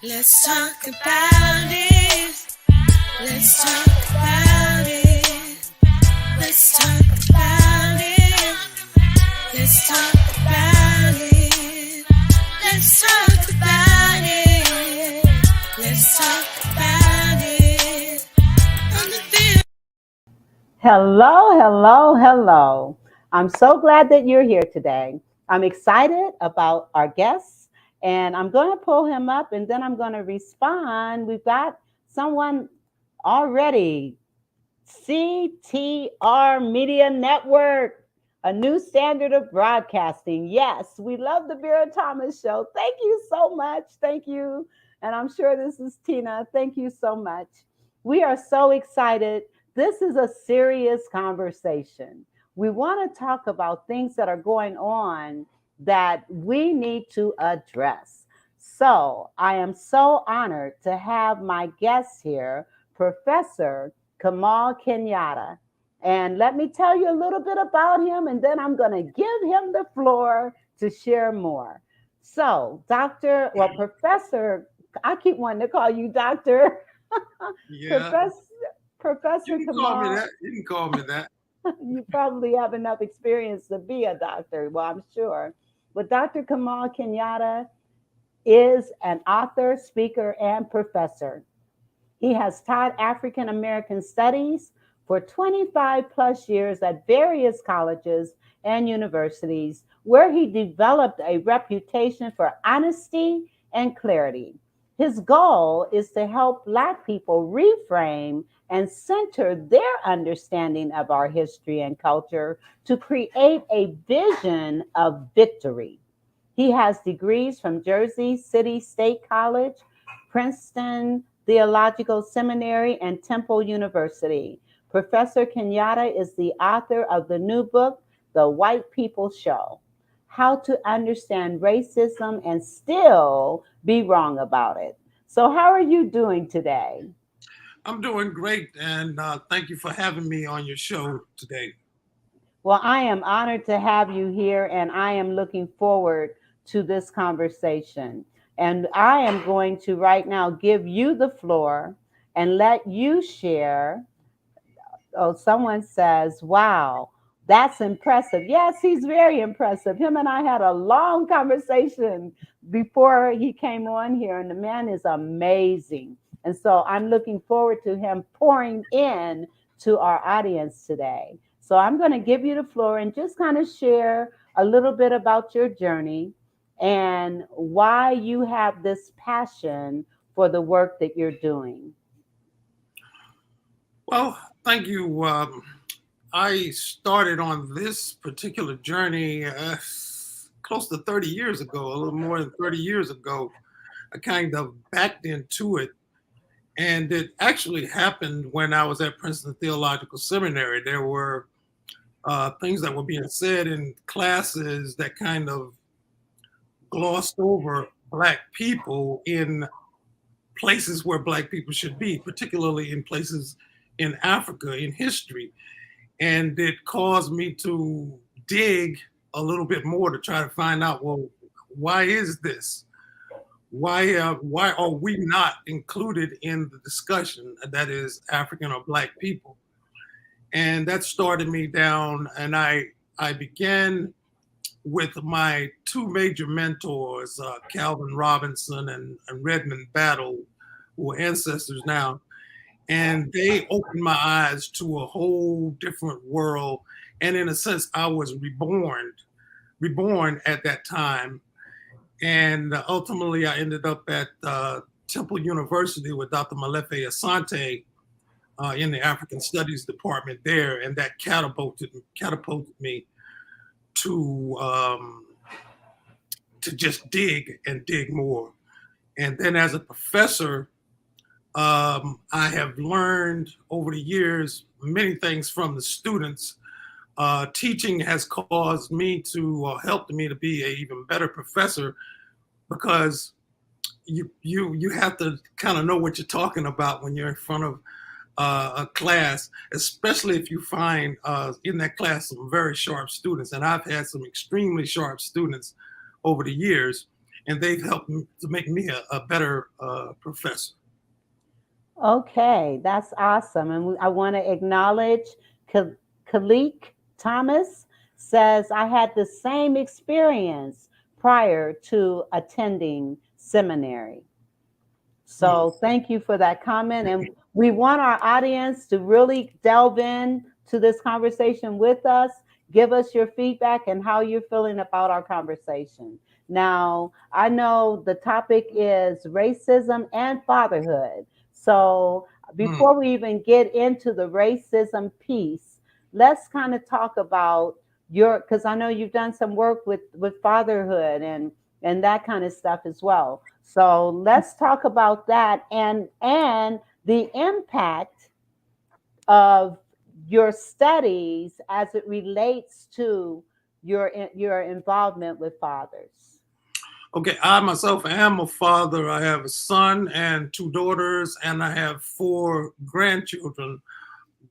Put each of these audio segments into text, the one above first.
Let's talk about it. Let's talk about it. Let's talk about it. Let's talk about it. Let's talk about it. Let's talk about it. On the field. Hello, hello, hello. I'm so glad that you're here today. I'm excited about our guests, and I'm going to pull him up and then I'm going to respond. We've got someone already. CTR Media Network, a new standard of broadcasting. Yes, we love the Vera Thomas Show. Thank you so much. Thank you. And I'm sure this is Tina. Thank you so much. We are so excited. This is a serious conversation. We want to talk about things that are going on that we need to address. So I am so honored to have my guest here, Professor Kamau Kenyatta. And let me tell you a little bit about him, and then I'm going to give him the floor to share more. So, Professor, I keep wanting to call you Doctor. Yeah, Professor, you Professor can call me Kamal, that. You can call me that. you probably have enough experience to be a doctor. Well, I'm sure. But Dr. Kamal Kenyatta is an author, speaker, and professor. He has taught African American studies for 25 plus years at various colleges and universities, where he developed a reputation for honesty and clarity. His goal is to help Black people reframe and center their understanding of our history and culture to create a vision of victory. He has degrees from Jersey City State College, Princeton Theological Seminary, and Temple University. Professor Kenyatta is the author of the new book, The White People Show: How to Understand Racism and Still Be Wrong About It. So, how are you doing today? I'm doing great, and thank you for having me on your show today. Well, I am honored to have you here, and I am looking forward to this conversation. And I am going to right now give you the floor and let you share. Oh, someone says, wow, that's impressive. Yes, he's very impressive. Him and I had a long conversation before he came on here, and the man is amazing. And so I'm looking forward to him pouring in to our audience today. So I'm going to give you the floor and just kind of share a little bit about your journey and why you have this passion for the work that you're doing. Well, thank you. I started on this particular journey close to 30 years ago, a little more than 30 years ago. I kind of backed into it. And it actually happened when I was at Princeton Theological Seminary. There were things that were being said in classes that kind of glossed over Black people in places where Black people should be, particularly in places in Africa in history. And it caused me to dig a little bit more to try to find out, well, why is this? Why are we not included in the discussion, that is African or Black people? And that started me down, and I began with my two major mentors, Calvin Robinson and Redmond Battle, who are ancestors now. And they opened my eyes to a whole different world. And in a sense, I was reborn at that time. And ultimately, I ended up at Temple University with Dr. Malefe Asante in the African Studies department there. And that catapulted me to just dig and dig more. And then as a professor, I have learned over the years many things from the students. Teaching has caused me to helped me to be an even better professor because you have to kind of know what you're talking about when you're in front of a class, especially if you find in that class some very sharp students. And I've had some extremely sharp students over the years. and they've helped to make me a better professor. Okay, that's awesome. And I want to acknowledge Kalik Thomas says, I had the same experience prior to attending seminary. So thank you for that comment. And we want our audience to really delve in to this conversation with us. Give us your feedback and how you're feeling about our conversation. Now, I know the topic is racism and fatherhood. So before we even get into the racism piece, let's kind of talk about because I know you've done some work with fatherhood and that kind of stuff as well. So let's talk about that and the impact of your studies as it relates to your involvement with fathers. Okay, I myself am a father. I have a son and 2 daughters, and I have 4 grandchildren.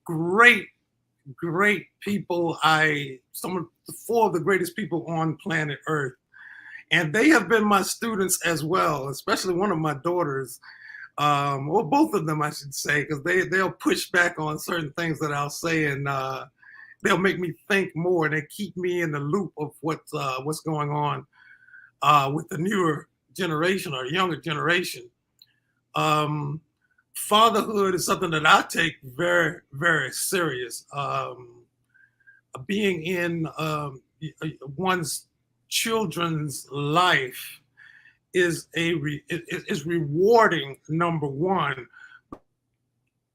Great, great people. Some of the 4 of the greatest people on planet Earth. And they have been my students as well, especially one of my daughters. Well, both of them, I should say, because they'll push back on certain things that I'll say, and they'll make me think more, and they keep me in the loop of what's going on with the newer generation or younger generation. Fatherhood is something that I take very, very serious. Being in one's children's life is is rewarding, number one,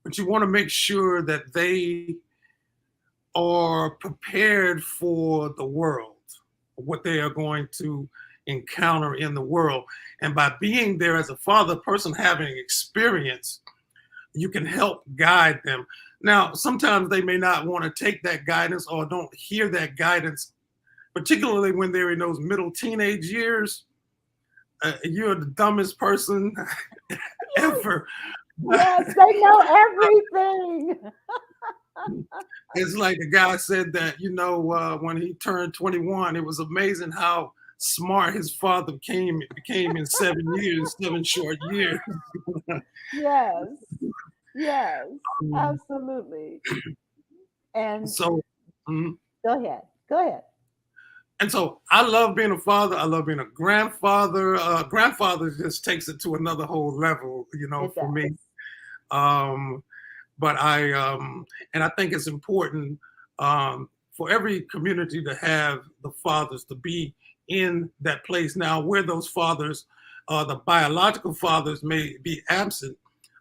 but you want to make sure that they are prepared for the world, what they are going to encounter in the world. And by being there as a father, person having experience, you can help guide them. Now, sometimes they may not want to take that guidance or don't hear that guidance, particularly when they're in those middle teenage years. You're the dumbest person ever. Yes, they know everything. It's like the guy said that, when he turned 21, it was amazing how smart his father became in 7 short years. Yes, yes, absolutely. And so, go ahead. And so I love being a father. I love being a grandfather. Grandfather just takes it to another whole level, for me. But and I think it's important for every community to have the fathers to be in that place. Now, where those fathers, the biological fathers may be absent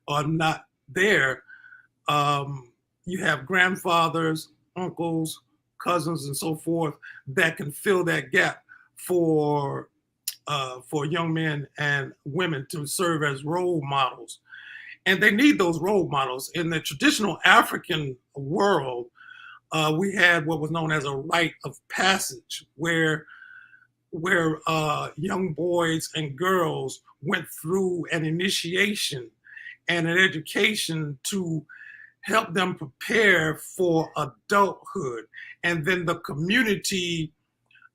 or not there, you have grandfathers, uncles, cousins, and so forth that can fill that gap for young men and women to serve as role models. And they need those role models. In the traditional African world, we had what was known as a rite of passage, where young boys and girls went through an initiation and an education to help them prepare for adulthood. And then the community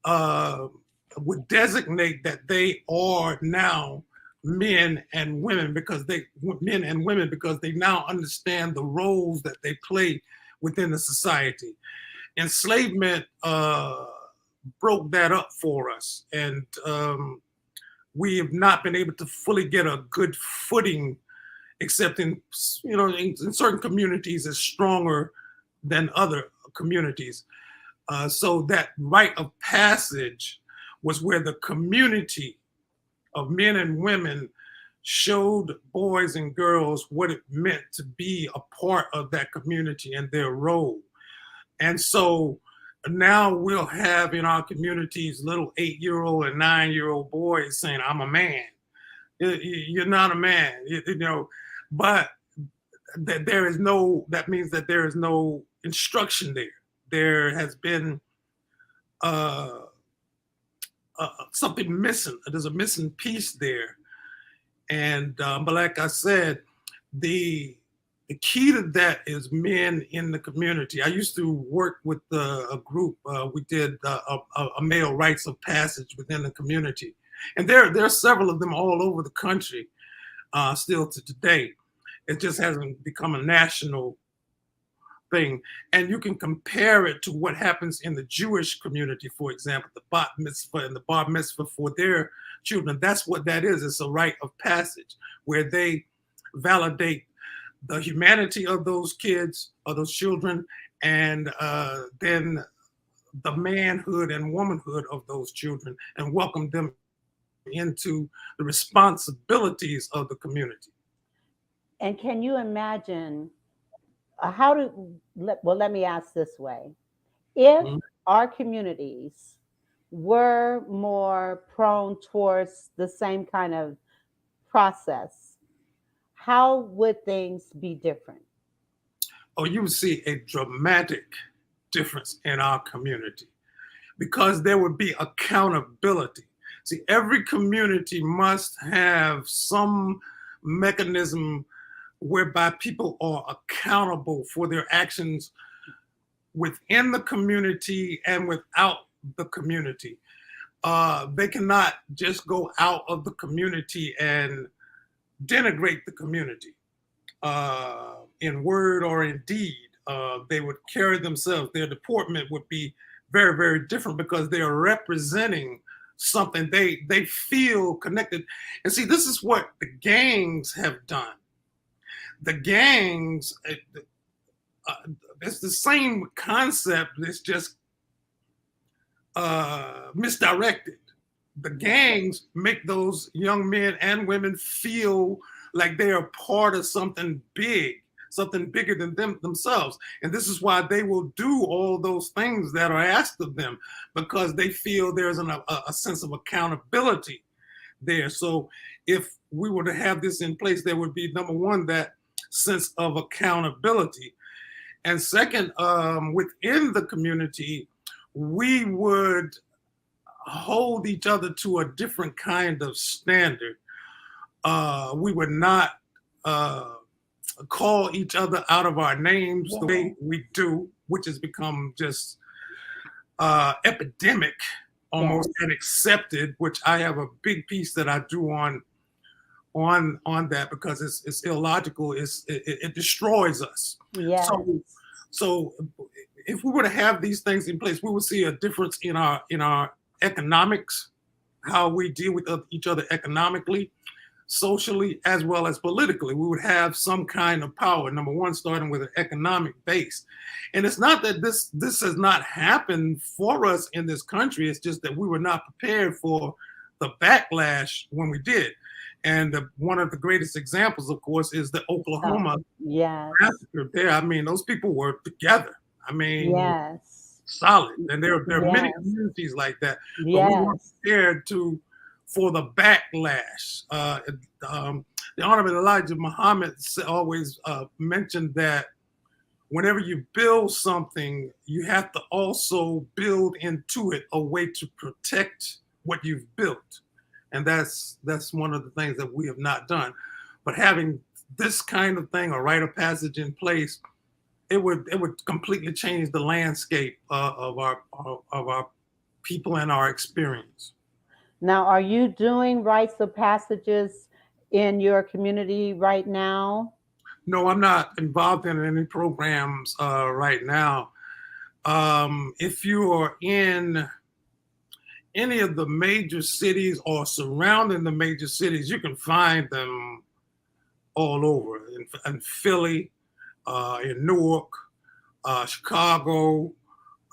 would designate that they are now men and women because they now understand the roles that they play within the society. Enslavement broke that up for us, and we have not been able to fully get a good footing, except in certain communities is stronger than other communities. So that rite of passage was where the community of men and women showed boys and girls what it meant to be a part of that community and their role. And so now we'll have in our communities little 8-year-old and 9-year-old boys saying, "I'm a man." You're not a man, but that means that there is no instruction there. There has been something missing. There's a missing piece there. And but like I said, the key to that is men in the community. I used to work with a group. We did a male rites of passage within the community. And there are several of them all over the country still to today. It just hasn't become a national thing. And you can compare it to what happens in the Jewish community, for example, the bat mitzvah and the bar mitzvah for their children. That's what that is. It's a rite of passage where they validate the humanity of those kids or those children, and then the manhood and womanhood of those children, and welcome them into the responsibilities of the community. And can you imagine let me ask this way. If Mhm. our communities were more prone towards the same kind of process, how would things be different? Oh, you would see a dramatic difference in our community because there would be accountability. See, every community must have some mechanism whereby people are accountable for their actions within the community and without the community. They cannot just go out of the community and denigrate the community in word or in deed. They would carry themselves, their deportment would be very, very different because they are representing something they feel connected. And see, this is what the gangs have done. The gangs, it's the same concept, it's just misdirected. The gangs make those young men and women feel like they are part of something big, something bigger than themselves. And this is why they will do all those things that are asked of them, because they feel there's a sense of accountability there. So if we were to have this in place, there would be, number one, that sense of accountability. And second, within the community, we would hold each other to a different kind of standard. We would not call each other out of our names the way we do, which has become just epidemic almost and accepted, which I have a big piece that I do on that because it's illogical. It destroys us. Yes. So if we were to have these things in place, we would see a difference in our economics, how we deal with each other economically, socially, as well as politically. We would have some kind of power. Number one, starting with an economic base. And it's not that this has not happened for us in this country. It's just that we were not prepared for the backlash when we did. And one of the greatest examples, of course, is the Oklahoma massacre there. I mean, those people were together. I mean, solid. And there are many communities like that. But we weren't prepared for the backlash. The Honorable Elijah Muhammad always mentioned that whenever you build something, you have to also build into it a way to protect what you've built. And that's one of the things that we have not done. But having this kind of thing, a rite of passage in place, it would completely change the landscape of our people and our experience. Now, are you doing rites of passages in your community right now? No, I'm not involved in any programs right now. If you are in any of the major cities or surrounding the major cities, you can find them all over in Philly, in Newark, Chicago,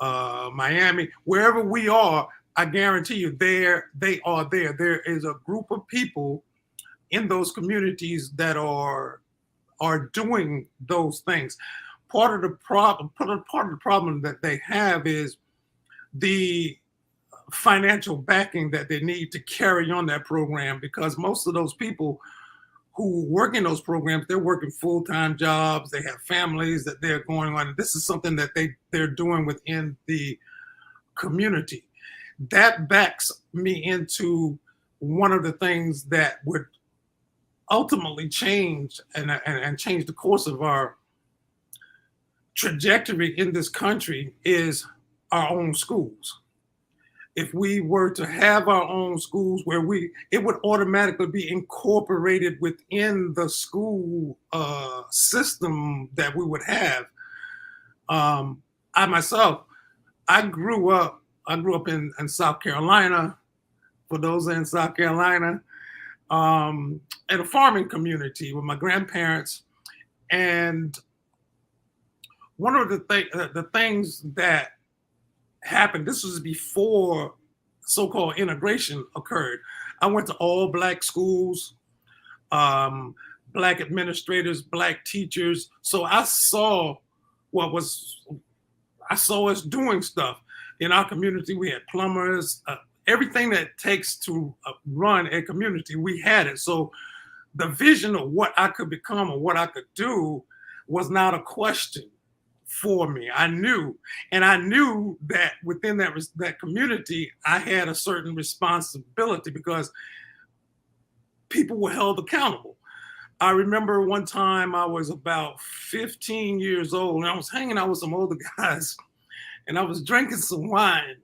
Miami, wherever we are. I guarantee you, they are there. There is a group of people in those communities that are doing those things. Part of the problem that they have is the financial backing that they need to carry on that program, because most of those people who work in those programs, they're working full-time jobs, they have families that they're going on. This is something that they're doing within the community. That backs me into one of the things that would ultimately change and change the course of our trajectory in this country is our own schools. if we were to have our own schools where it would automatically be incorporated within the school system that we would have. I myself, I grew up in South Carolina. For those in South Carolina, in a farming community with my grandparents. And one of the things that happened, this was before so-called integration occurred. I went to all Black schools, um, Black administrators, Black teachers. So what was I saw us doing stuff in our community. We had plumbers, everything that takes to run a community. We had it. So the vision of what I could become or what I could do was not a question for me. I knew that within that community, I had a certain responsibility because people were held accountable. I remember one time I was about 15 years old and I was hanging out with some older guys and I was drinking some wine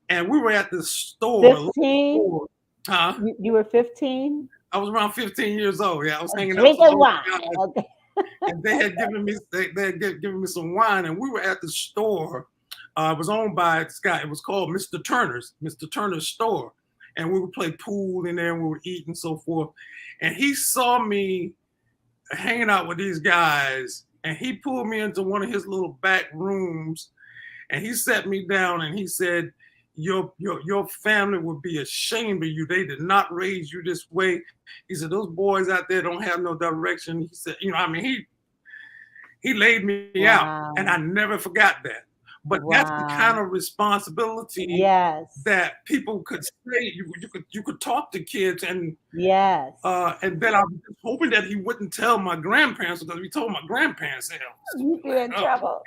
and we were at the store. 15? Huh? You were 15? I was around 15 years old. Yeah, I was hanging out with Drinking some wine. guys, Okay. and they had given me some wine, and we were at the store. It was owned by this guy. It was called Mr. Turner's store, and we would play pool in there, and we would eat and so forth. And he saw me hanging out with these guys, and he pulled me into one of his little back rooms, and he sat me down, and he said, your family would be ashamed of you. They did not raise you this way. He said, those boys out there don't have no direction. He said, he laid me out, and I never forgot that. But that's the kind of responsibility that people could say. You could talk to kids, and and then I was hoping that he wouldn't tell my grandparents, because if he told my grandparents, you'd be in trouble.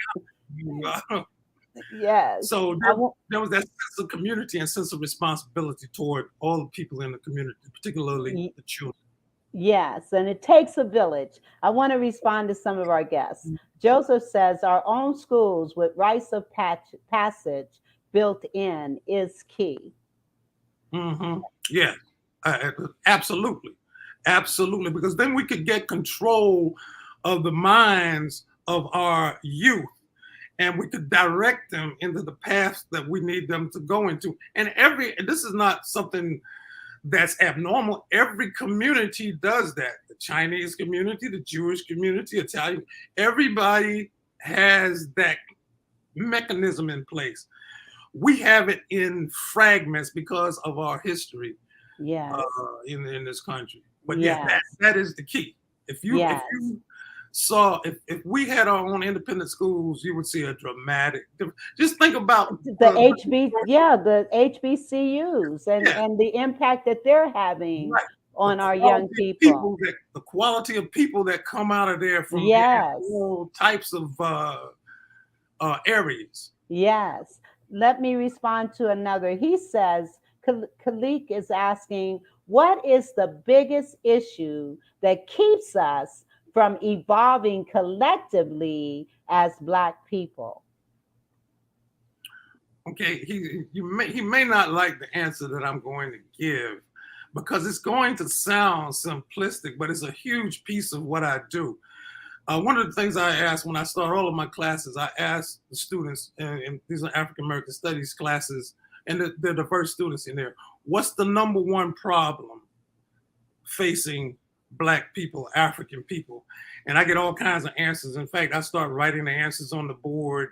Yes. So there was that sense of community and sense of responsibility toward all the people in the community, particularly the children. Yes, and it takes a village. I want to respond to some of our guests. Joseph says our own schools with rites of passage built in is key. Mm-hmm. Yeah, absolutely. Absolutely. Because then we could get control of the minds of our youth, and we could direct them into the path that we need them to go into. And this is not something that's abnormal. Every community does that. The Chinese community, the Jewish community, Italian, everybody has that mechanism in place. We have it in fragments because of our history in this country. But that is the key. If we had our own independent schools, you would see a dramatic difference. Just think about the HBCUs and the impact that they're having on our young people. The quality of people that come out of there from all types of areas. Yes. Let me respond to another. He says, Khalik is asking, what is the biggest issue that keeps us from evolving collectively as Black people? Okay, he may not like the answer that I'm going to give because it's going to sound simplistic, but it's a huge piece of what I do. One of the things I ask when I start all of my classes, I ask the students, and these are African American Studies classes, and they're diverse students in there, what's the number one problem facing Black people, African people? And I get all kinds of answers. In fact, I start writing the answers on the board.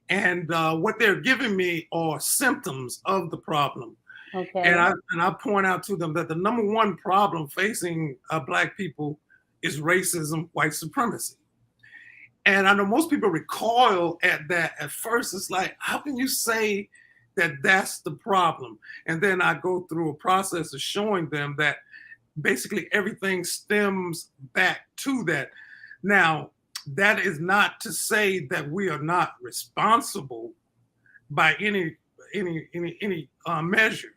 And what they're giving me are symptoms of the problem. Okay. And I point out to them that the number one problem facing Black people is racism, white supremacy. And I know most people recoil at that at first. It's like, how can you say that that's the problem? And then I go through a process of showing them that basically everything stems back to that. Now, that is not to say that we are not responsible by any measure.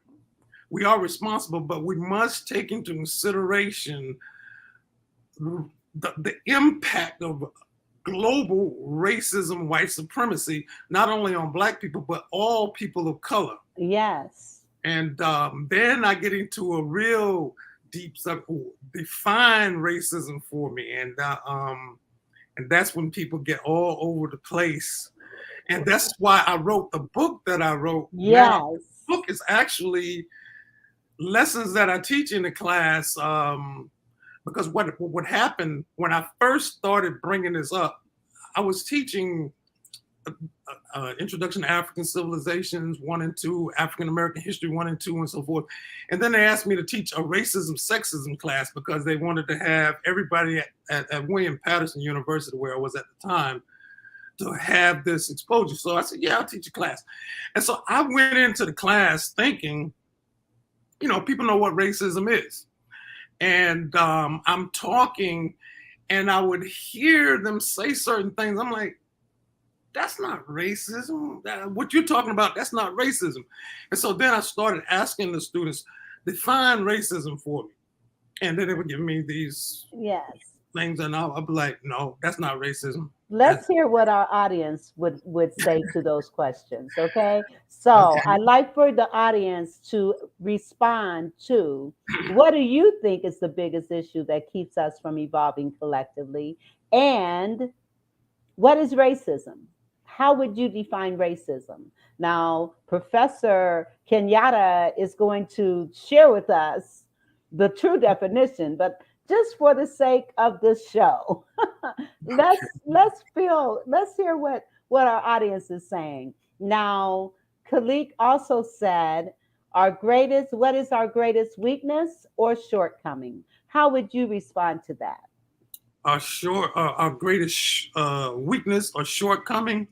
We are responsible, but we must take into consideration the impact of global racism, white supremacy, not only on black people, but all people of color. Yes. And then I get into a real deep define racism for me. And that's when people get all over the place. And that's why I wrote the book that I wrote. Now, the Yes. book is actually lessons that I teach in the class. Because what happened when I first started bringing this up, I was teaching Introduction to African Civilizations 1 and 2, African American History 1 and 2, and so forth. And then they asked me to teach a racism sexism class because they wanted to have everybody at William Patterson University, where I was at the time, to have this exposure. So I said, yeah, I'll teach a class. And so I went into the class thinking, people know what racism is. And I'm talking, and I would hear them say certain things. I'm like, that's not racism. What you're talking about, that's not racism. And so then I started asking the students, define racism for me. And then they would give me these things, and I'll be like, no, that's not racism. Let's hear what our audience would say to those questions. Okay. So Okay. I'd like for the audience to respond to, what do you think is the biggest issue that keeps us from evolving collectively? And what is racism? How would you define racism? Now, Professor Kenyatta is going to share with us the true definition, but just for the sake of this show, let's hear what our audience is saying. Now, Khalik also said, what is our greatest weakness or shortcoming? How would you respond to that? Our greatest weakness or shortcoming.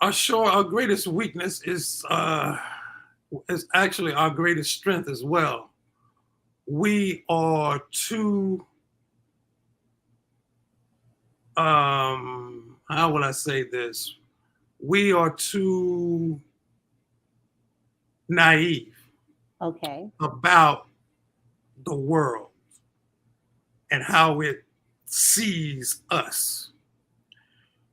Our greatest weakness is actually our greatest strength as well. We are too, how will I say this? We are too naive Okay. about the world and how it sees us.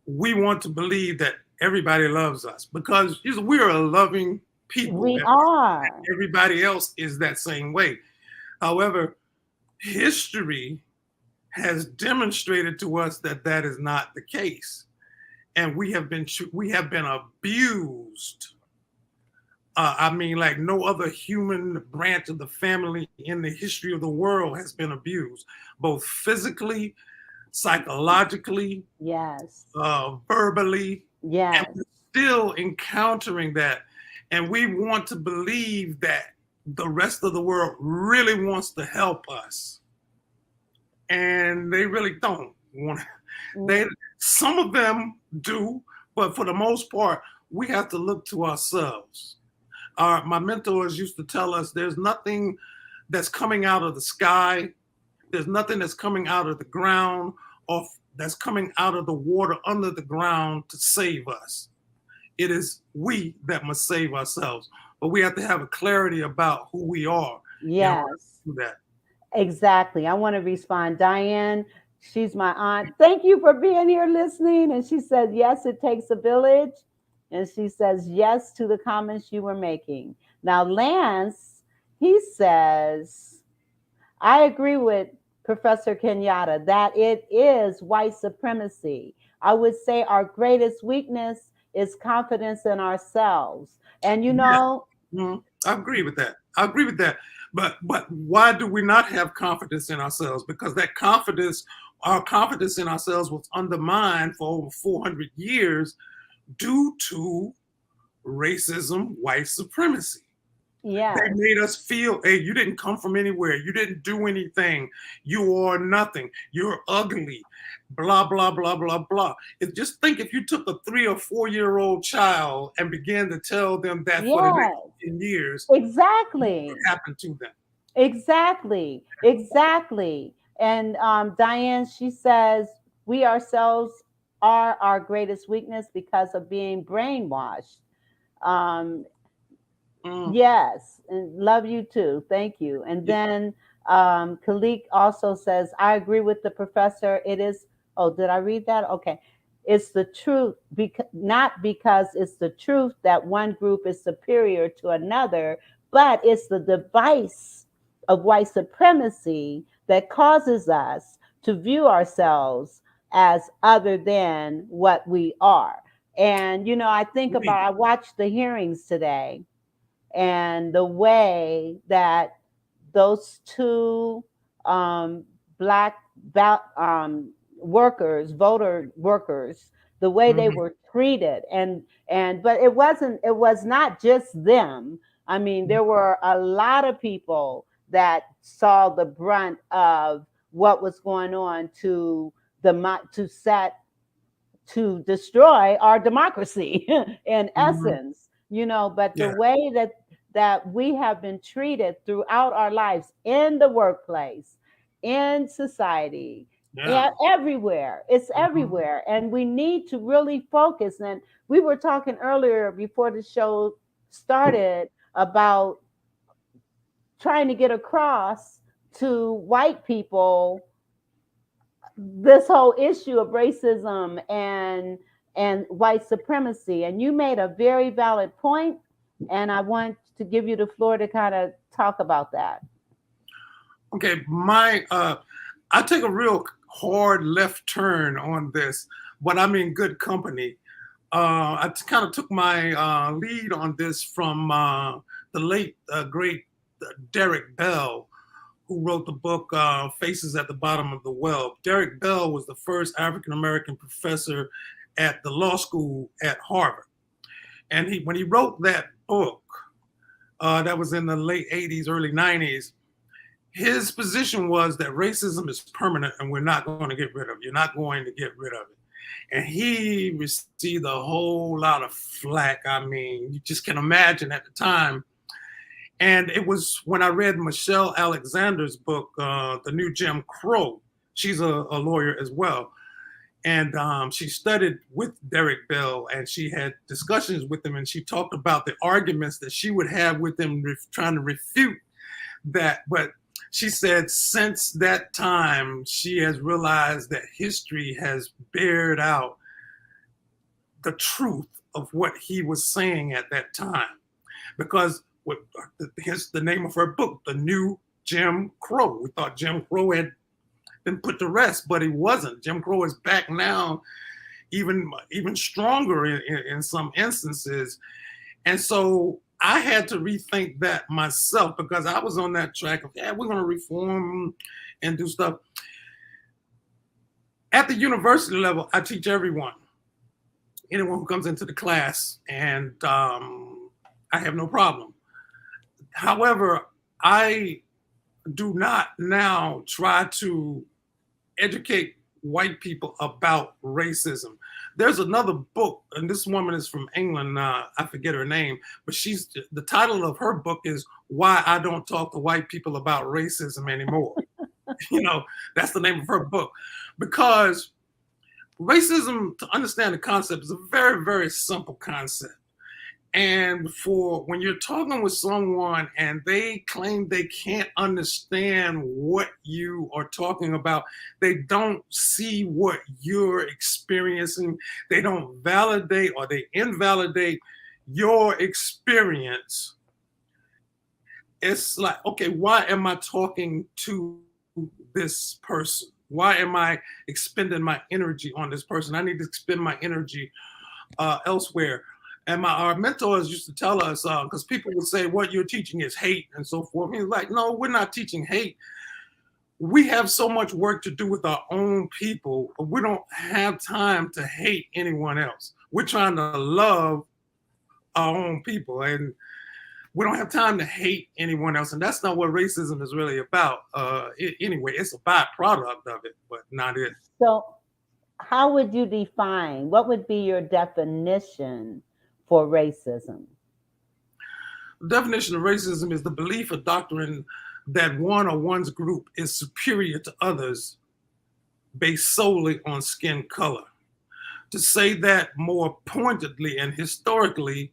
We want to believe that everybody loves us because we're a loving people. We are. Everybody else is that same way. However, history has demonstrated to us that that is not the case, and we have been abused. I mean, like no other human branch of the family in the history of the world has been abused, both physically, psychologically, Yes. verbally, and Yes. we're still encountering that. And we want to believe that the rest of the world really wants to help us, and they really don't want. Some of them do, but for the most part, we have to look to ourselves. My mentors used to tell us there's nothing that's coming out of the sky, there's nothing that's coming out of the ground, or that's coming out of the water under the ground to save us. It is we that must save ourselves. But we have to have a clarity about who we are in order Yes. to do that. Exactly. I want to respond. Diane, she's my aunt. Thank you for being here listening. And she says, yes, it takes a village. And she says, yes to the comments you were making. Now, Lance, he says, I agree with Professor Kenyatta that it is white supremacy. I would say our greatest weakness is confidence in ourselves. And Yeah. I agree with that. I agree with that. But why do we not have confidence in ourselves? Because our confidence in ourselves was undermined for over 400 years due to racism, white supremacy. yes, They made us feel, hey, you didn't come from anywhere. You didn't do anything. You are nothing. You're ugly. Blah, blah, blah, blah, blah. Just think if you took a 3 or 4 year old child and began to tell them that for the next yes, 10 years, exactly. what happened to them? Exactly, exactly. And Diane, she says, we ourselves are our greatest weakness because of being brainwashed. Um, Mm, yes, and love you too. Thank you. And yeah, then Khalik also says, I agree with the professor. It is, oh, did I read that? Okay. It's the truth, not because it's the truth that one group is superior to another, but it's the device of white supremacy that causes us to view ourselves as other than what we are. And, I think Right. about, I watched the hearings today and the way that those two um, black workers, voter workers, the way they Mhm. were treated, and but it was not just them. I mean, there were a lot of people that saw the brunt of what was going on to set to destroy our democracy in Mhm. essence, but the Yeah. way that we have been treated throughout our lives in the workplace, in society, Yeah. everywhere. It's Mhm. everywhere. And we need to really focus. And we were talking earlier before the show started about trying to get across to white people this whole issue of racism and white supremacy. And you made a very valid point, and I want to give you the floor to kind of talk about that. Okay, I take a real hard left turn on this, but I'm in good company. I kind of took my lead on this from the late great Derek Bell, who wrote the book Faces at the Bottom of the Well. Derek Bell was the first African American professor at the law school at Harvard, and when he wrote that book, that was in the late '80s, early '90s. His position was that racism is permanent and we're not going to get rid of it. You're not going to get rid of it. And he received a whole lot of flack. I mean, you just can imagine at the time. And it was when I read Michelle Alexander's book, The New Jim Crow. She's a lawyer as well. And she studied with Derek Bell and she had discussions with him. And she talked about the arguments that she would have with him trying to refute that. But she said since that time, she has realized that history has bared out the truth of what he was saying at that time. Because here's the name of her book, The New Jim Crow. We thought Jim Crow had been put to rest, but he wasn't. Jim Crow is back now, even stronger in some instances. And so I had to rethink that myself because I was on that track of, yeah, we're going to reform and do stuff. At the university level, I teach anyone who comes into the class, and I have no problem. However, I do not now try to educate white people about racism. There's another book, and this woman is from England. I forget her name, but the title of her book is "Why I Don't Talk to White People About Racism Anymore." you know, that's the name of her book, because racism, to understand the concept, is a very, very simple concept. And for when you're talking with someone and they claim they can't understand what you are talking about, they don't see what you're experiencing, they don't validate or they invalidate your experience. It's like, okay, why am I talking to this person? Why am I expending my energy on this person? I need to expend my energy elsewhere. And our mentors used to tell us, because people would say, what you're teaching is hate and so forth. And he's like, no, we're not teaching hate. We have so much work to do with our own people. We don't have time to hate anyone else. We're trying to love our own people. And we don't have time to hate anyone else. And that's not what racism is really about. Anyway, it's a byproduct of it, but not it. So, how would you define, what would be your definition for racism? The definition of racism is the belief or doctrine that one or one's group is superior to others based solely on skin color. To say that more pointedly and historically,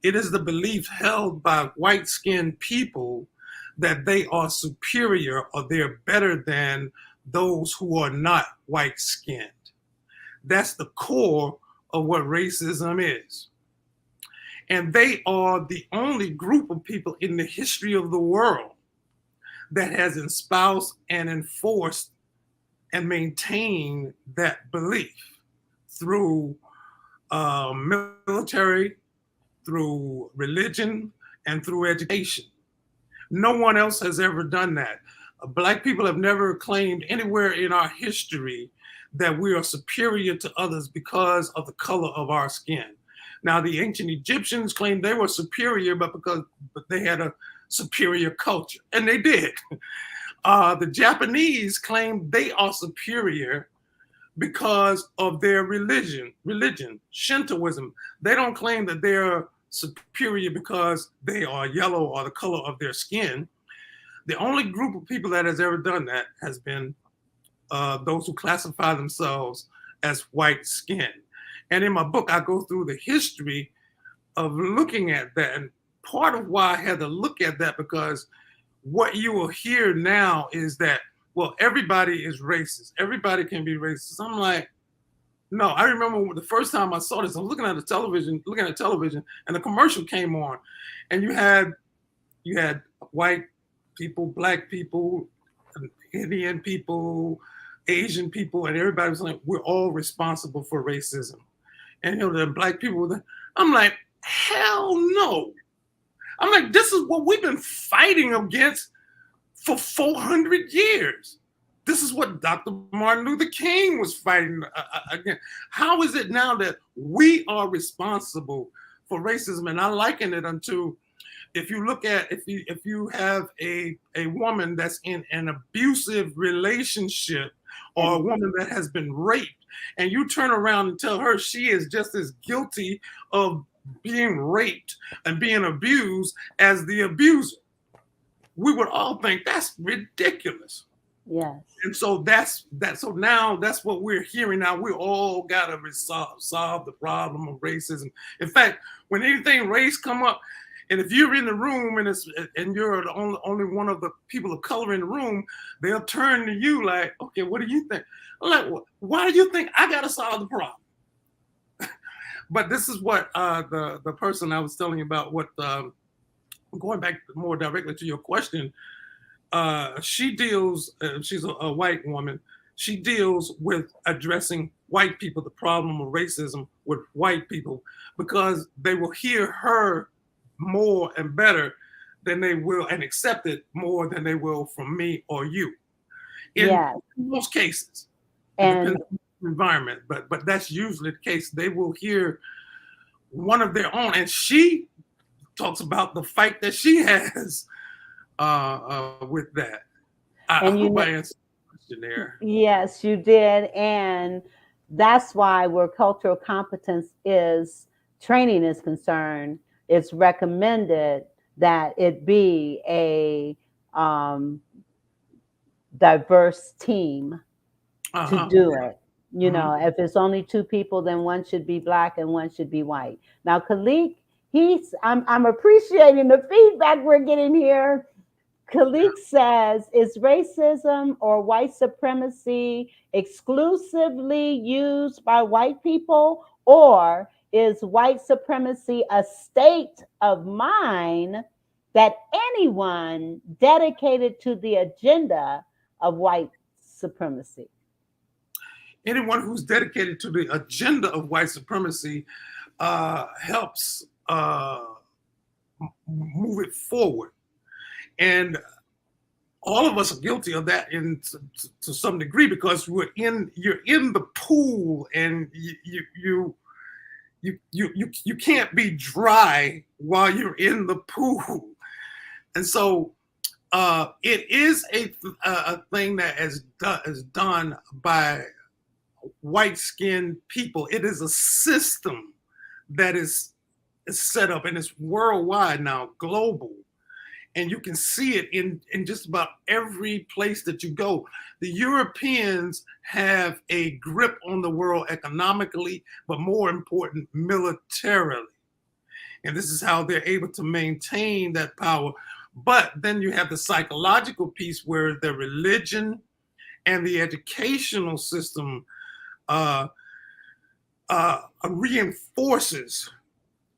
it is the belief held by white skinned people that they are superior or they're better than those who are not white skinned. That's the core of what racism is. And they are the only group of people in the history of the world that has espoused and enforced and maintained that belief through military, through religion, and through education. No one else has ever done that. Black people have never claimed anywhere in our history that we are superior to others because of the color of our skin. Now, the ancient Egyptians claimed they were superior, but they had a superior culture, and they did. The Japanese claim they are superior because of their religion, Shintoism. They don't claim that they're superior because they are yellow or the color of their skin. The only group of people that has ever done that has been those who classify themselves as white skin. And in my book, I go through the history of looking at that. And part of why I had to look at that, because what you will hear now is that, well, everybody is racist. Everybody can be racist. I'm like, no, I remember the first time I saw this, I'm looking at television, and the commercial came on. And you had white people, black people, Indian people, Asian people, and everybody was like, we're all responsible for racism. And the black people, I'm like, hell no. I'm like, this is what we've been fighting against for 400 years. This is what Dr. Martin Luther King was fighting against. How is it now that we are responsible for racism? And I liken it unto, if you look at, if you have a woman that's in an abusive relationship, or a woman that has been raped, and you turn around and tell her she is just as guilty of being raped and being abused as the abuser, we would all think that's ridiculous. Yes. And so that's that. So now that's what we're hearing now. We all got to solve the problem of racism. In fact, when anything race come up, and if you're in the room and you're the only one of the people of color in the room, they'll turn to you like, okay, what do you think? I'm like, well, why do you think I got to solve the problem? But this is what the person I was telling you about, what going back more directly to your question, she deals, she's a white woman, she deals with addressing white people, the problem of racism with white people, because they will hear her more and better than they will, and accept it more than they will from me or you. In most cases, it depends on the environment, but that's usually the case. They will hear one of their own, and she talks about the fight that she has with that. I hope I answered the question there. Yes, you did. And that's why where cultural competence training is concerned, it's recommended that it be a diverse team to do it. You know, if it's only two people, then one should be black and one should be white. Now, Khalik, I'm appreciating the feedback we're getting here. Khalik says, is racism or white supremacy exclusively used by white people, or is white supremacy a state of mind that anyone dedicated to the agenda of white supremacy? Anyone who's dedicated to the agenda of white supremacy helps move it forward. And all of us are guilty of that to some degree, because you're in the pool, and you can't be dry while you're in the pool. And so it is a thing that is done by white-skinned people. It is a system that is set up, and it's worldwide now, global. And you can see it in just about every place that you go. The Europeans have a grip on the world economically, but more important, militarily. And this is how they're able to maintain that power. But then you have the psychological piece where the religion and the educational system reinforces.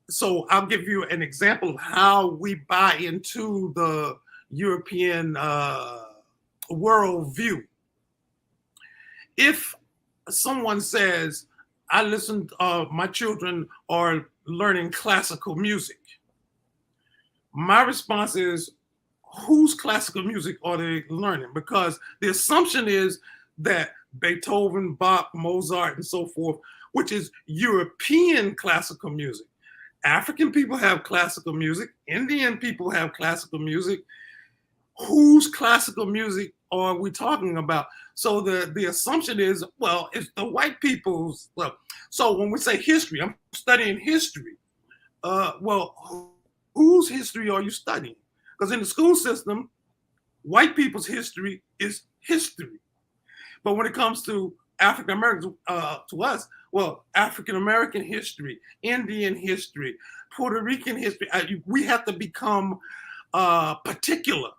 So I'll give you an example of how we buy into the European worldview. If someone says, I listen, my children are learning classical music, my response is, whose classical music are they learning? Because the assumption is that Beethoven, Bach, Mozart, and so forth, which is European classical music. African people have classical music. Indian people have classical music. Whose classical music are we talking about? So the assumption is, well, it's the white people's. Well, so when we say history, I'm studying history. Well, whose history are you studying? Because in the school system, white people's history is history. But when it comes to African Americans, to us, well, African American history, Indian history, Puerto Rican history, we have to become particular.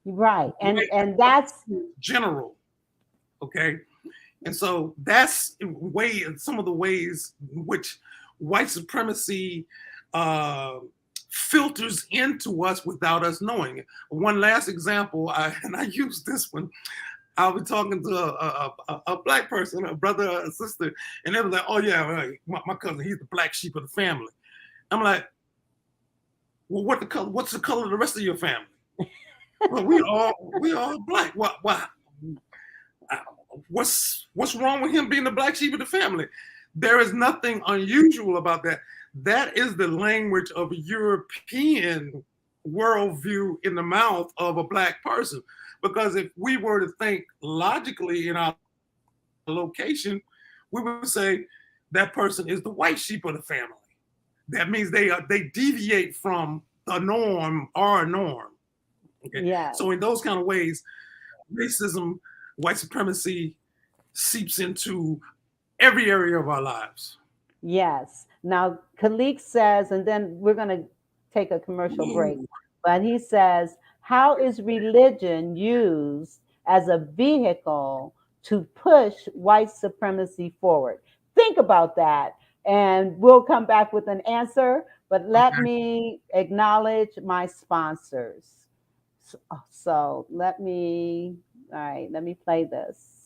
Right. And that's general. Okay. And so that's some of the ways in which white supremacy filters into us without us knowing it. One last example, and I use this one. I was talking to a black person, a brother, a sister, and they were like, "Oh yeah, right. my cousin, he's the black sheep of the family." I'm like, "Well, what's the color of the rest of your family?" Well, we all black. What's wrong with him being the black sheep of the family? There is nothing unusual about that. That is the language of a European worldview in the mouth of a black person. Because if we were to think logically in our location, we would say that person is the white sheep of the family. That means they deviate from the norm, our norm. Okay. Yeah. So in those kind of ways, racism, white supremacy seeps into every area of our lives. Yes. Now, Khalik says, and then we're going to take a commercial break, but he says, how is religion used as a vehicle to push white supremacy forward? Think about that, and we'll come back with an answer, but let me acknowledge my sponsors. So let me play this.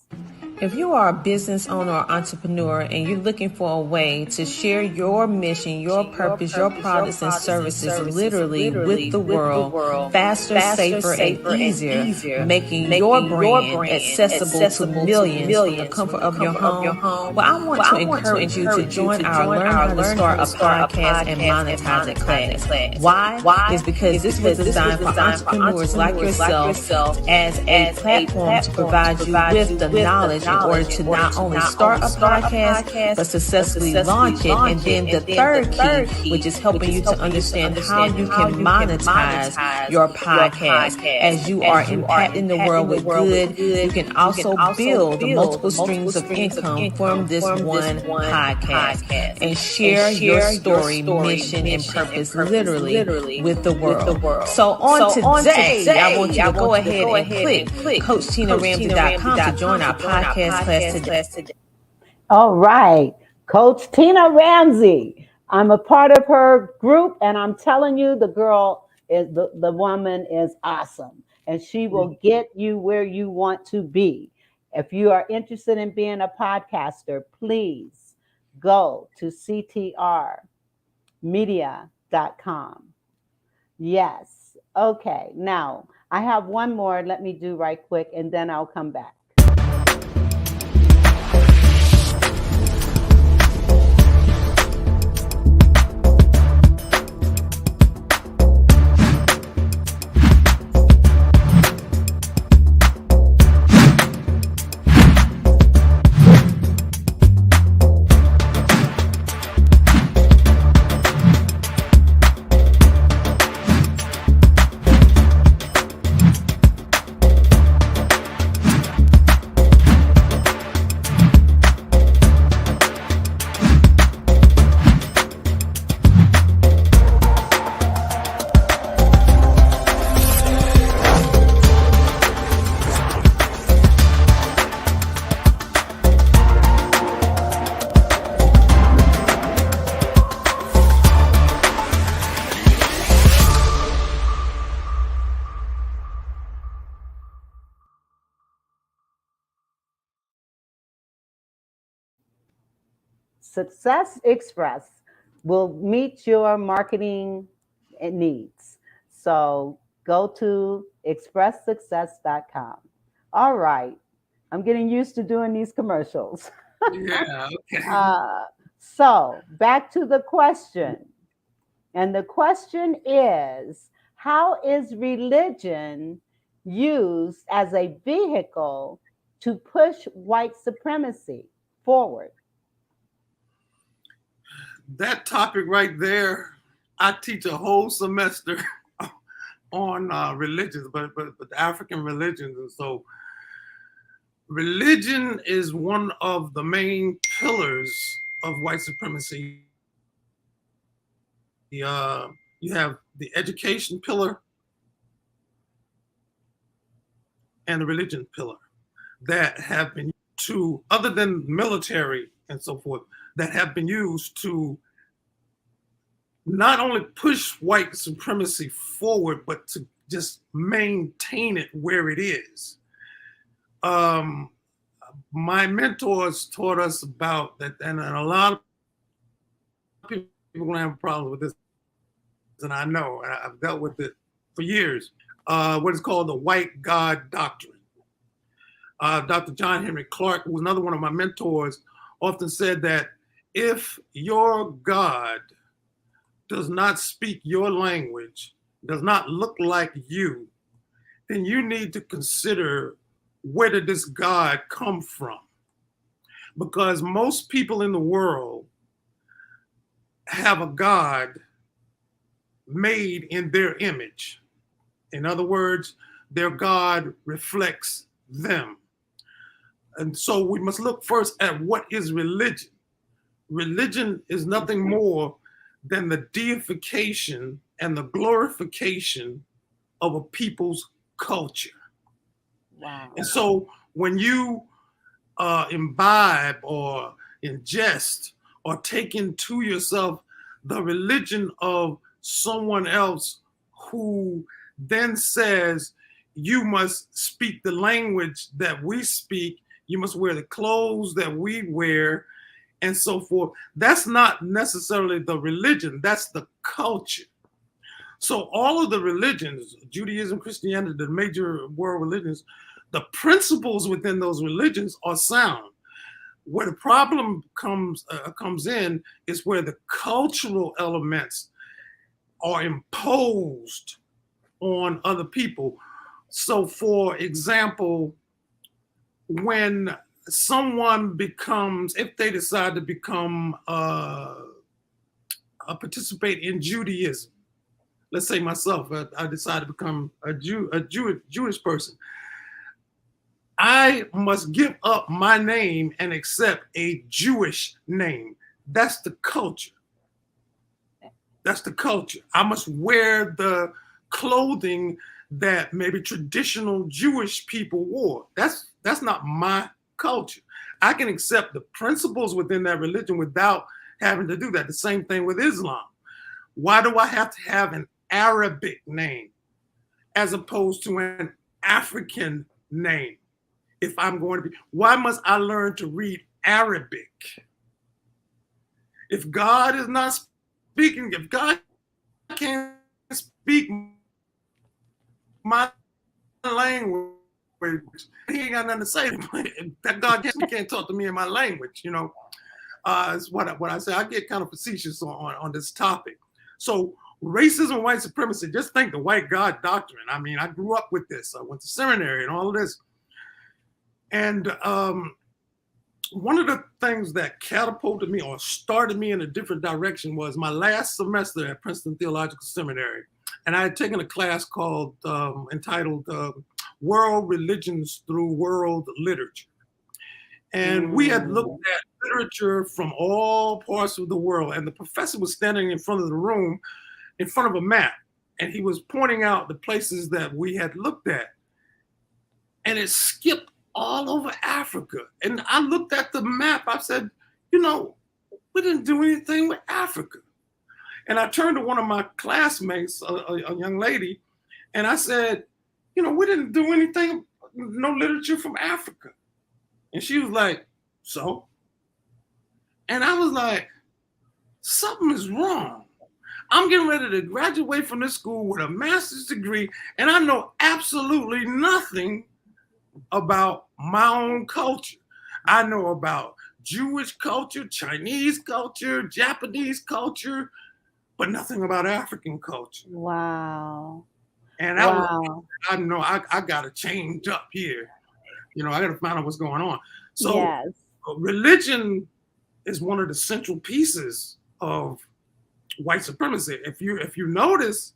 If you are a business owner or entrepreneur and you're looking for a way to share your mission, your purpose, your products and services literally with the world, faster, safer, and easier, making your brand accessible to millions from the comfort of your home, well, I want to encourage you to join our Learn How to Start a Podcast and Monetize It class. Why? Is because this was designed for entrepreneurs like yourself as a platform to provide you with the knowledge in order to not only start a podcast, but successfully launch it. And then the third key, which is helping you to understand how you can monetize your podcast. As you are impacting the world with good, you can also build multiple streams of income from this one podcast and share your story, mission, and purpose literally with the world. So on today, I want you to go ahead and click CoachTinaRamsey.com to join our podcast class today. All right, Coach Tina Ramsey. I'm a part of her group, and I'm telling you, the girl is the woman is awesome, and she will get you where you want to be. If you are interested in being a podcaster, please go to ctrmedia.com. Yes. Okay. Now I have one more. Let me do right quick, and then I'll come back. Success Express will meet your marketing needs. So go to expresssuccess.com. All right. I'm getting used to doing these commercials. Yeah, okay. Uh, so back to the question. And the question is, how is religion used as a vehicle to push white supremacy forward? That topic right there, I teach a whole semester on religions, but African religions, and so religion is one of the main pillars of white supremacy. You have the education pillar and the religion pillar that have been to, other than military and so forth, that have been used to not only push white supremacy forward, but to just maintain it where it is. Um, my mentors taught us about that, and a lot of people are going to have problems with this, and I know I've dealt with it for years. What is called the white God doctrine. Dr. John Henry Clark, who was another one of my mentors, often said that if your God does not speak your language, does not look like you, then you need to consider, where did this God come from? Because most people in the world have a God made in their image. In other words, their God reflects them. And so we must look first at what is religion. Religion is nothing more than the deification and the glorification of a people's culture. Wow. And so when you imbibe or ingest or take into yourself the religion of someone else who then says you must speak the language that we speak, you must wear the clothes that we wear, and so forth. That's not necessarily the religion, that's the culture. So all of the religions, Judaism, Christianity, the major world religions, the principles within those religions are sound. Where the problem comes in is where the cultural elements are imposed on other people. So, for example, when someone becomes, if they decide to become participate in Judaism, let's say myself, I decide to become a Jewish person, I must give up my name and accept a Jewish name. That's the culture. That's the culture. I must wear the clothing that maybe traditional Jewish people wore. That's not my culture. I can accept the principles within that religion without having to do that. The same thing with Islam. Why do I have to have an Arabic name as opposed to an African name? If I'm going to be, why must I learn to read Arabic? If God is not speaking, if God can't speak my language, he ain't got nothing to say. That God can't talk to me in my language, you know. Is what I say. I get kind of facetious on this topic. So racism, white supremacy, just think the white God doctrine. I mean, I grew up with this. I went to seminary and all of this. And one of the things that catapulted me or started me in a different direction was my last semester at Princeton Theological Seminary. And I had taken a class called, entitled World Religions Through World Literature. And we had looked at literature from all parts of the world. And the professor was standing in front of the room, in front of a map. And he was pointing out the places that we had looked at. And it skipped all over Africa. And I looked at the map. I said, you know, we didn't do anything with Africa. And I turned to one of my classmates, a young lady, and I said, you know, we didn't do anything, no literature from Africa. And she was like, so? And I was like, something is wrong. I'm getting ready to graduate from this school with a master's degree, and I know absolutely nothing about my own culture. I know about Jewish culture, Chinese culture, Japanese culture, but nothing about African culture. Wow. And Wow. I know I got to change up here. I got to find out what's going on. So Yes. religion is one of the central pieces of white supremacy. If you notice,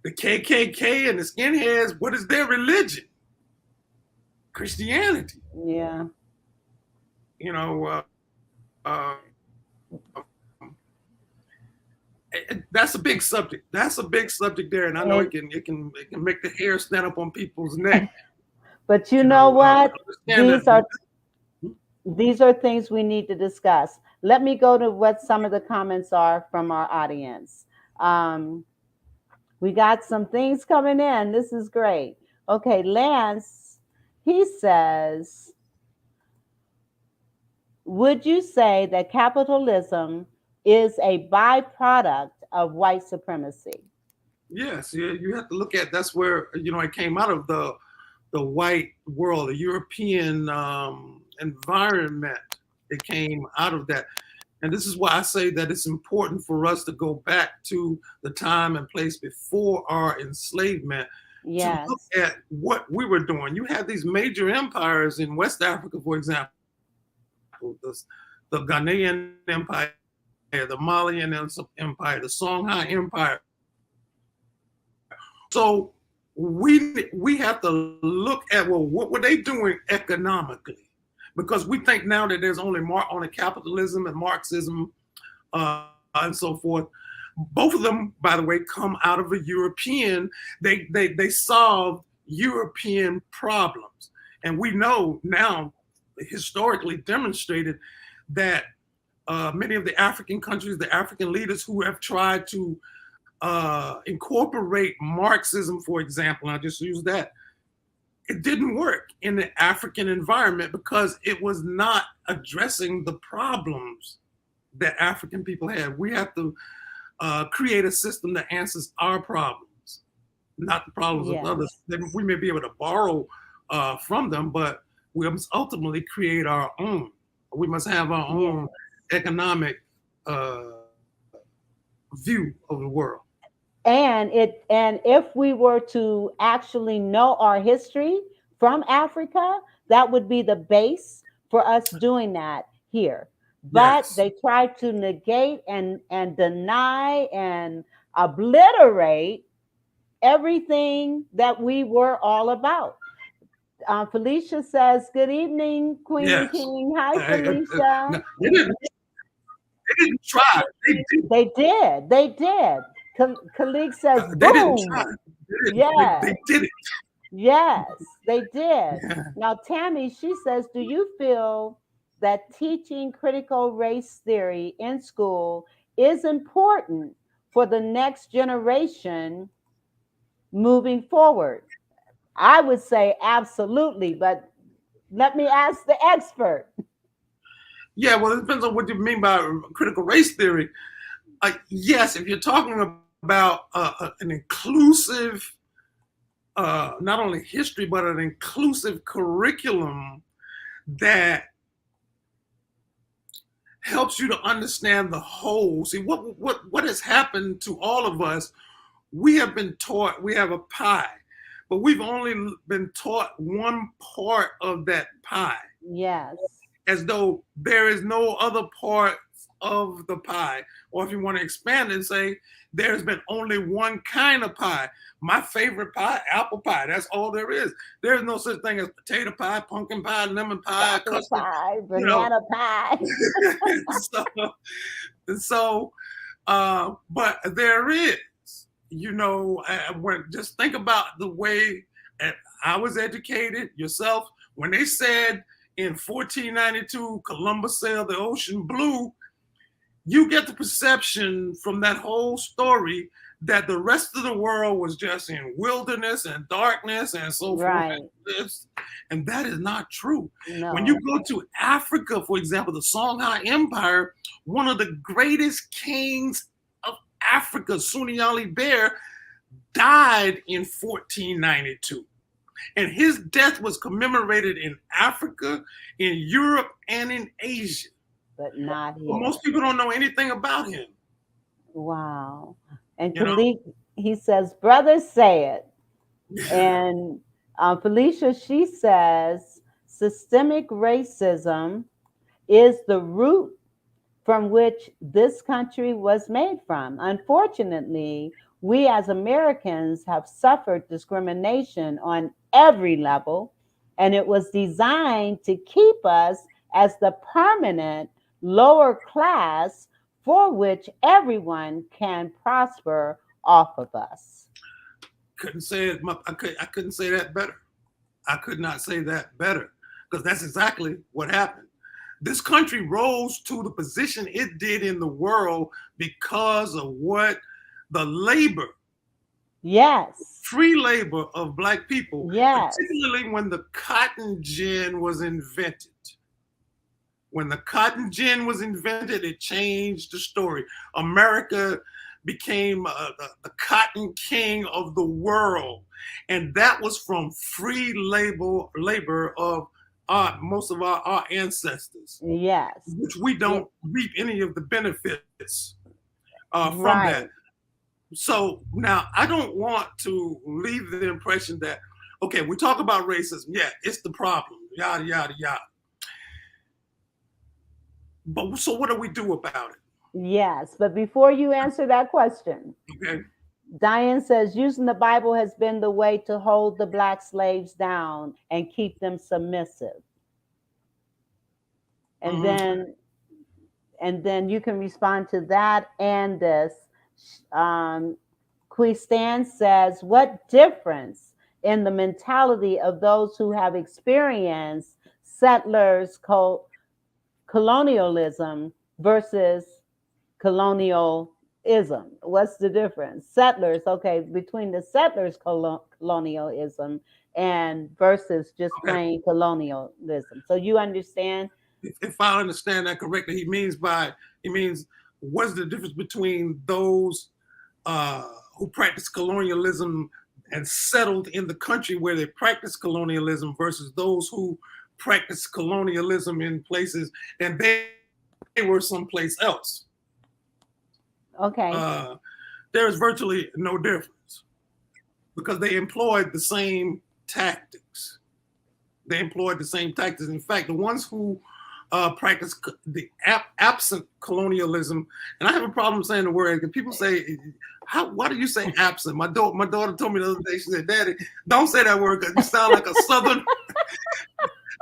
the KKK and the skinheads, what is their religion? Christianity. Yeah. You know, that's a big subject. That's a big subject there, and I know it can make the hair stand up on people's neck. But you know what? Understand These are things we need to discuss. Let me go to what some of the comments are from our audience. We got some things coming in. This is great. Okay, Lance, he says, would you say that capitalism is a byproduct of white supremacy? Yes, you have to look at, that's where it came out of the white world, the European environment. It came out of that. And this is why I say that it's important for us to go back to the time and place before our enslavement. Yes. To look at what we were doing. You had these major empires in West Africa, for example, the Ghanaian Empire, the Malian Empire, the Songhai Empire. So we have to look at, well, what were they doing economically? Because we think now that there's only capitalism and Marxism and so forth. Both of them, by the way, come out of a European. They solved European problems, and we know now, historically demonstrated, that many of the African countries, the African leaders who have tried to incorporate Marxism, for example, and I just use that, it didn't work in the African environment because it was not addressing the problems that African people had. We have to create a system that answers our problems, not the problems of others. Then we may be able to borrow from them, but we must ultimately create our own. We must have our own economic view of the world. And if we were to actually know our history from Africa, that would be the base for us doing that here. But they try to negate and deny and obliterate everything that we were all about. Felicia says, "Good evening, Queen and King." Hi, Felicia. They didn't try. They did. Khalid says, "Boom." They didn't try. They did it. Yes, they did. Yeah. Now, Tammy, she says, do you feel that teaching critical race theory in school is important for the next generation moving forward? I would say absolutely, but let me ask the expert. Yeah, well, it depends on what you mean by critical race theory. Yes, if you're talking about an inclusive, not only history, but an inclusive curriculum that helps you to understand the whole. See, what has happened to all of us, we have been taught we have a pie, but we've only been taught one part of that pie. Yes. As though there is no other part of the pie. Or if you want to expand it and say, there's been only one kind of pie. My favorite pie, apple pie. That's all there is. There's no such thing as potato pie, pumpkin pie, lemon pie, custard pie, banana pie. But there is, just think about the way I was educated, yourself, when they said in 1492, Columbus sailed the ocean blue, you get the perception from that whole story that the rest of the world was just in wilderness and darkness and so forth. Right. And that is not true. When you No. go to Africa, for example, the Songhai Empire, one of the greatest kings of Africa, Suniali Bear, died in 1492. And his death was commemorated in Africa, in Europe, and in Asia. But not But here. most people don't know anything about him. Wow. And You know? Khalid, he says, brothers say it. And Felicia, she says, systemic racism is the root from which this country was made from. Unfortunately, we as Americans have suffered discrimination on every level, and it was designed to keep us as the permanent lower class for which everyone can prosper off of us. Couldn't say it. I couldn't say that better. I could not say that better, because that's exactly what happened. This country rose to the position it did in the world because of what the labor, Yes. free labor of Black people, Yes. particularly when the cotton gin was invented. When the cotton gin was invented, it changed the story. America became the cotton king of the world. And that was from free labor of most of our ancestors. Yes. Which we don't reap any of the benefits from Right. that. So now I don't want to leave the impression that, okay, we talk about racism. Yeah, it's the problem, yada, yada, yada. But so what do we do about it? Yes. But before you answer that question, Okay. Diane says using the Bible has been the way to hold the Black slaves down and keep them submissive. And then you can respond to that and this. Quistan says, what difference in the mentality of those who have experienced settlers colonialism versus colonialism? What's the difference? Settlers, okay, between the settlers colonialism and versus just plain colonialism. So you understand? If I understand that correctly, he means what's the difference between those who practice colonialism and settled in the country where they practice colonialism versus those who practice colonialism in places and they were someplace else. Okay. There is virtually no difference because they employed the same tactics. In fact, the ones who practice the absent colonialism, and I have a problem saying the word because people say, why do you say absent? My daughter told me the other day, she said, Daddy, don't say that word because you sound like a Southern.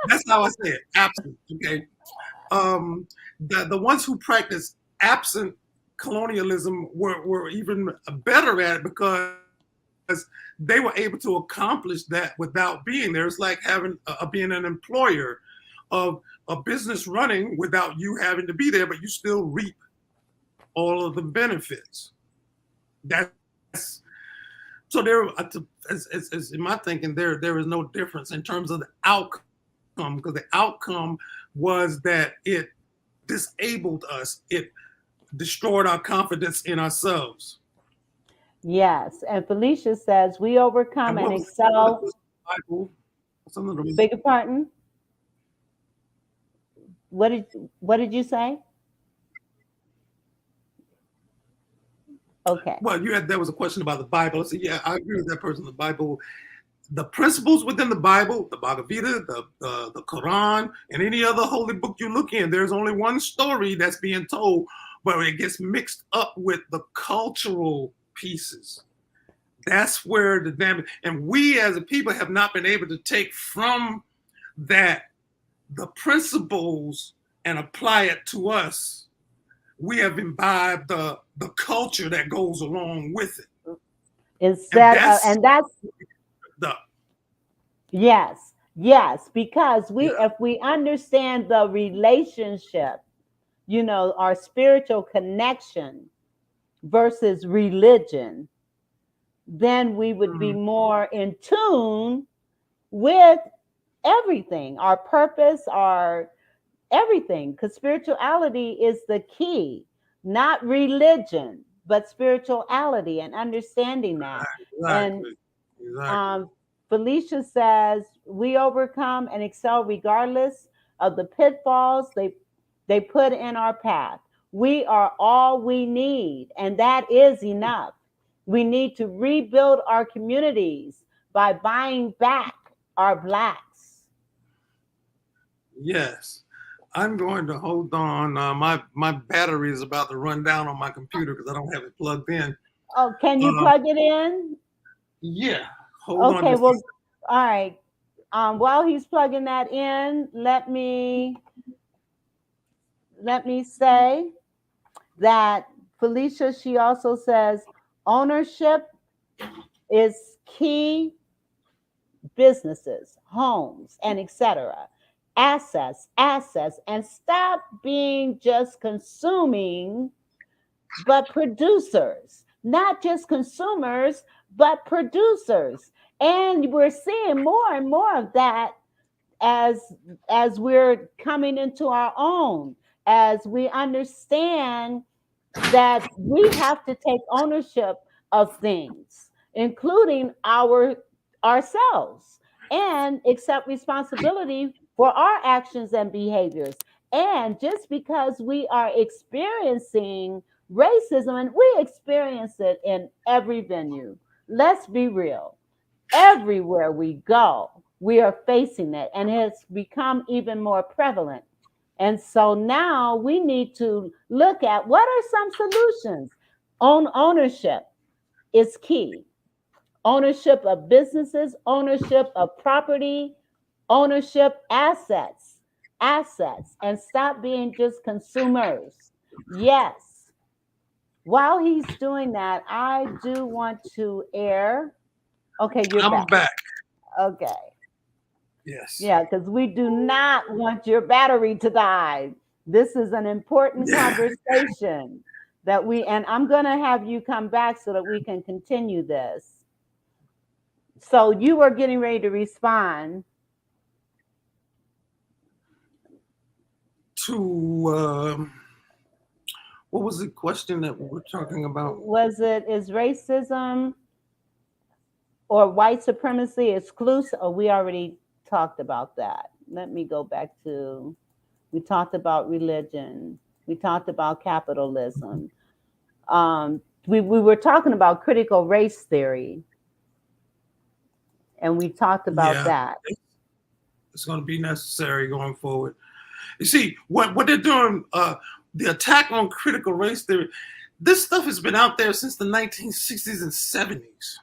That's how I say it, absent, okay? The ones who practice absent colonialism were even better at it because they were able to accomplish that without being there. It's like having being an employer of a business running without you having to be there, but you still reap all of the benefits. That's so there. As in my thinking, there is no difference in terms of the outcome, because the outcome was that it disabled us. It destroyed our confidence in ourselves. Yes, and Felicia says we overcome and excel. Beg your pardon? What did you say? Okay. Well, there was a question about the Bible. I said, yeah, I agree with that person. The Bible, the principles within the Bible, the Bhagavad Gita, the Quran, and any other holy book you look in, there's only one story that's being told, but it gets mixed up with the cultural pieces. That's where the damage, and we as a people have not been able to take from that the principles and apply it to us. We have imbibed the culture that goes along with it. Instead, and that's yes, because if we understand the relationship, our spiritual connection versus religion, then we would be Mhm. more in tune with everything, our purpose, our everything, because spirituality is the key, not religion, but spirituality and understanding that. And Exactly. Exactly. um, Felicia says we overcome and excel regardless of the pitfalls they put in our path. We are all we need, and that is enough. We need to rebuild our communities by buying back our blacks. Yes. I'm going to hold on. My battery is about to run down on my computer because I don't have it plugged in. Oh, can you Um, plug it in? yeah. Hold on Okay, just a well, all right. While he's plugging that in, let me say that Felicia, she also says ownership is key, businesses, homes, and etc. Assets, and stop being just consuming, but producers, not just consumers, but producers. And we're seeing more and more of that as as we're coming into our own, as we understand that we have to take ownership of things, including ourselves, and accept responsibility for our actions and behaviors. And just because we are experiencing racism, and we experience it in every venue, let's be real, everywhere we go, we are facing it, and it's become even more prevalent. And so now we need to look at what are some solutions. Ownership is key. Ownership of businesses, ownership of property, ownership assets, and stop being just consumers. Yes. While he's doing that, I do want to air. Okay, you're I'm back. back. Okay. Yes. Yeah, because we do not want your battery to die. This is an important Yeah. conversation and I'm going to have you come back so that we can continue this. So you were getting ready to respond. To what was the question that we were talking about? Is racism or white supremacy exclusive? Oh, we already talked about that. Let me go back to, we talked about religion. We talked about capitalism. We were talking about critical race theory, and we talked about Yeah, that. it's going to be necessary going forward. You see, what they're doing, the attack on critical race theory, this stuff has been out there since the 1960s and 70s.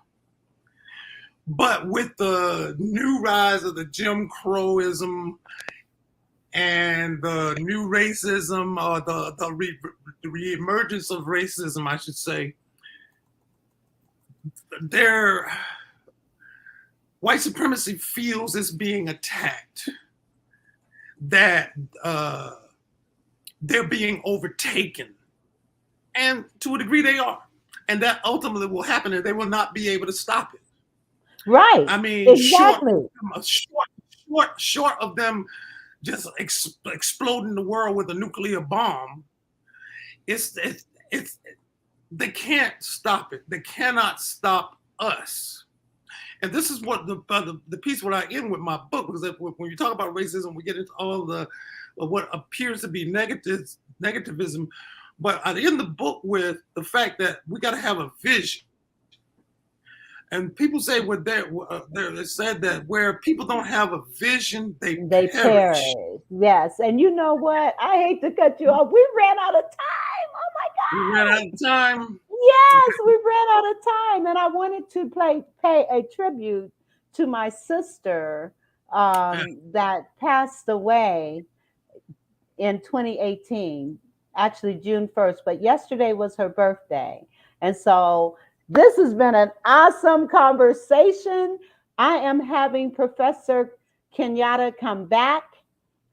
But with the new rise of the Jim Crowism and the new racism, or the reemergence of racism, I should say, their white supremacy feels it's being attacked, that they're being overtaken. And to a degree, they are. And that ultimately will happen, and they will not be able to stop it. Right. I mean, Exactly. short of them just exploding the world with a nuclear bomb, it's they can't stop it. They cannot stop us. And this is what the piece what I end with my book, because when you talk about racism, we get into all the what appears to be negativism. But I end the book with the fact that we got to have a vision. And people say they said that where people don't have a vision, they They perish. perish. Yes. And you know what? I hate to cut you off. We ran out of time. Oh We ran my out God. of time. Yes, we ran out of time. And I wanted to pay a tribute to my sister that passed away in 2018, actually June 1st, but yesterday was her birthday. And so this has been an awesome conversation. I am having Professor Kenyatta come back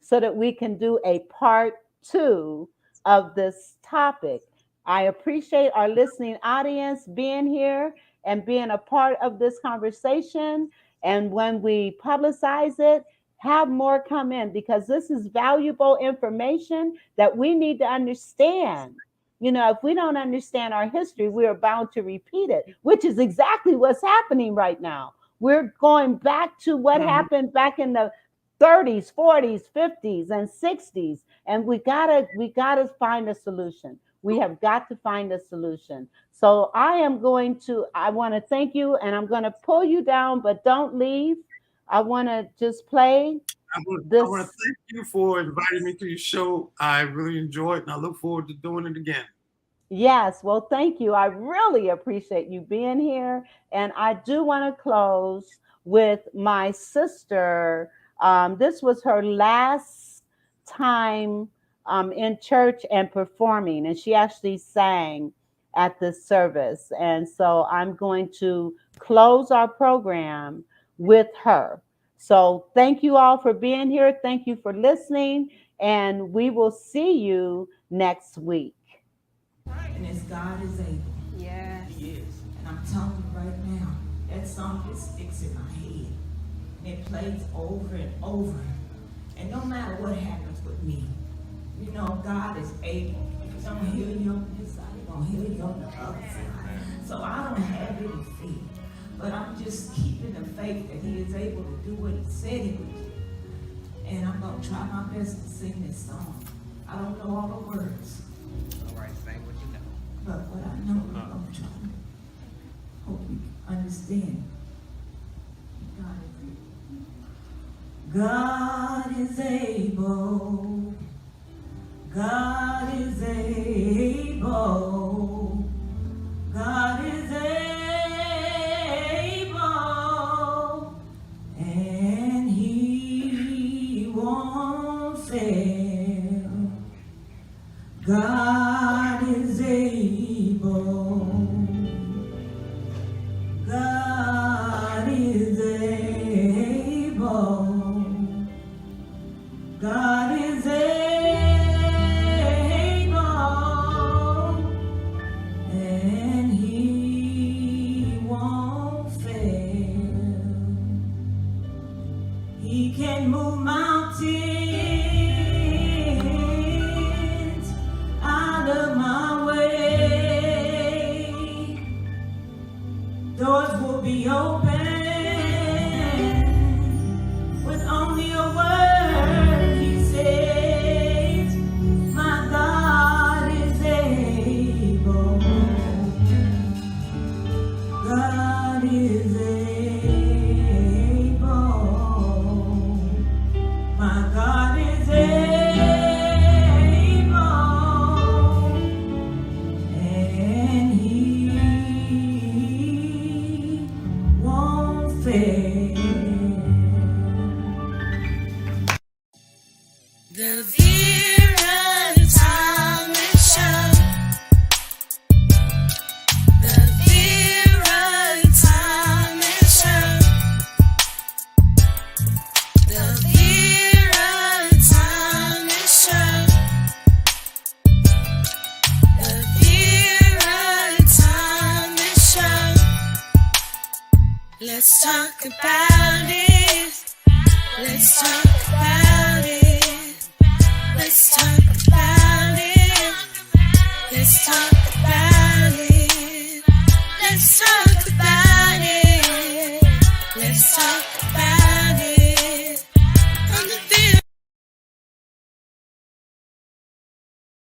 so that we can do a part two of this topic. I appreciate our listening audience being here. and being a part of this conversation. And when we publicize it, have more come in, because this is valuable information that we need to understand. You know, if we don't understand our history, we are bound to repeat it, which is exactly what's happening right now. We're going back to what happened back in the 30s, 40s, 50s, and 60s. And we gotta find a solution. We have got to find a solution. So I want to thank you, and I'm going to pull you down, but don't leave. I want to just play this. I want to thank you for inviting me to your show. I really enjoy it, and I look forward to doing it again. Yes, well, thank you. I really appreciate you being here. And I do want to close with my sister. This was her last time in church and performing, and she actually sang at this service. And so I'm going to close our program with her. So thank you all for being here. Thank you for listening, and we will see you next week. And as God is able. Yes. He is. And I'm telling you right now, that song just sticks in my head. And it plays over and over. And no matter what happens with me, you know, God is able. If He's going to heal you on this side, He's going to heal you on the other side. So I don't have any fear. But I'm just keeping the faith that He is able to do what He said He would do. And I'm going to try my best to sing this song. I don't know all the words. All right, sing what you know. But what I know, I'm trying to hope you understand. God is able. God is able. God is able. And He won't fail. God is able. God is able. God is able. And He won't fail. He can move mountains out of my way. Doors will be open with only a word. He says, my God is able. God is able. My God is able. And He won't fail. The Vera Thomas Show. The Vera Thomas Show. The Vera Thomas Show. The Vera Thomas Show. Let's talk about it. Let's talk